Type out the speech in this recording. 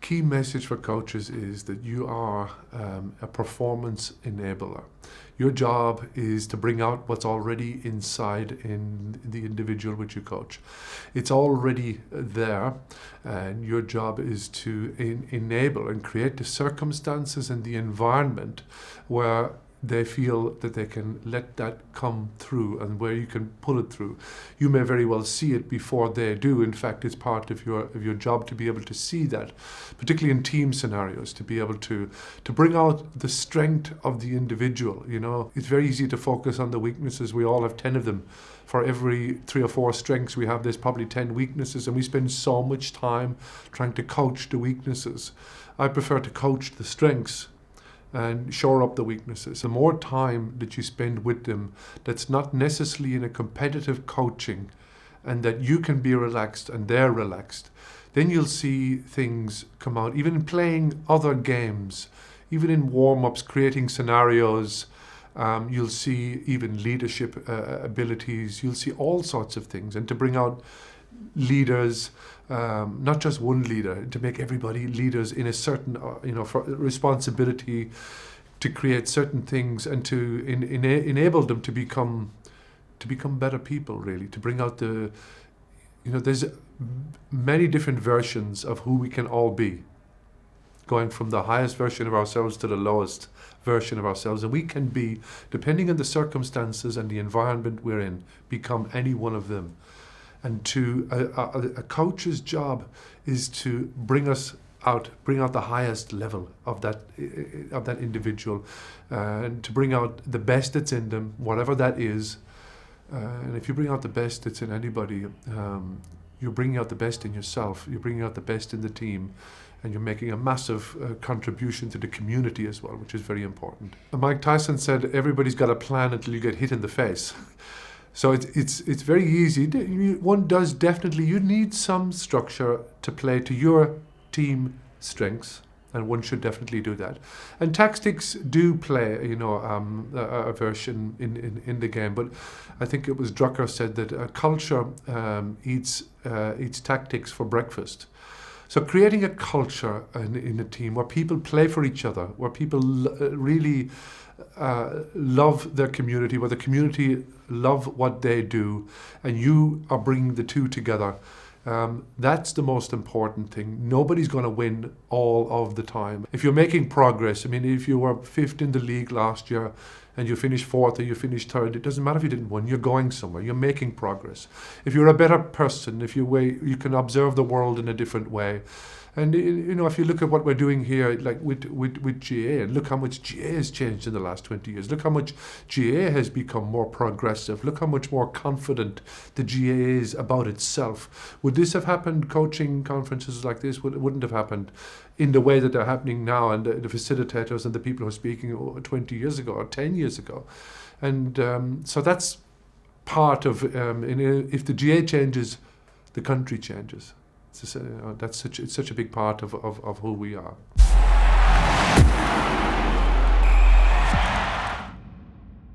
key message for coaches is that you are a performance enabler. Your job is to bring out what's already inside in the individual which you coach. It's already there, and your job is to enable and create the circumstances and the environment where they feel that they can let that come through and where you can pull it through. You may very well see it before they do. In fact, it's part of your job to be able to see that, particularly in team scenarios, to be able to bring out the strength of the individual. You know, it's very easy to focus on the weaknesses. We all have 10 of them. For every 3 or 4 strengths we have, there's probably 10 weaknesses, and we spend so much time trying to coach the weaknesses. I prefer to coach the strengths and shore up the weaknesses. The more time that you spend with them, that's not necessarily in a competitive coaching, and that you can be relaxed and they're relaxed, then you'll see things come out. Even in playing other games, even in warm-ups, creating scenarios, you'll see even leadership abilities. You'll see all sorts of things. And to bring out leaders, not just one leader, to make everybody leaders in a certain, for responsibility to create certain things and to enable them to become better people, really, to bring out there's many different versions of who we can all be, going from the highest version of ourselves to the lowest version of ourselves. And we can be, depending on the circumstances and the environment we're in, become any one of them. And a coach's job is to bring out the highest level of that individual, and to bring out the best that's in them, whatever that is. And if you bring out the best that's in anybody, you're bringing out the best in yourself. You're bringing out the best in the team, and you're making a massive contribution to the community as well, which is very important. Mike Tyson said, "Everybody's got a plan until you get hit in the face." So it's very easy. One does definitely, you need some structure to play to your team strengths, and one should definitely do that. And tactics do play, a version in the game. But I think it was Drucker said that a culture eats tactics for breakfast. So creating a culture in a team where people play for each other, where people really love their community, where the community love what they do, and you are bringing the two together. That's the most important thing. Nobody's going to win all of the time. If you're making progress, if you were 5th in the league last year and you finish 4th or you finish 3rd, it doesn't matter if you didn't win. You're going somewhere. You're making progress. If you're a better person, if you can observe the world in a different way. And if you look at what we're doing here, like with GA, and look how much GA has changed in the last 20 years. Look how much GA has become more progressive. Look how much more confident the GA is about itself. Would this have happened, coaching conferences like this? It wouldn't have happened in the way that they're happening now, and the facilitators and the people who are speaking 20 years ago or 10 years ago. And so that's part of, if the GA changes, the country changes. It's such a big part of who we are.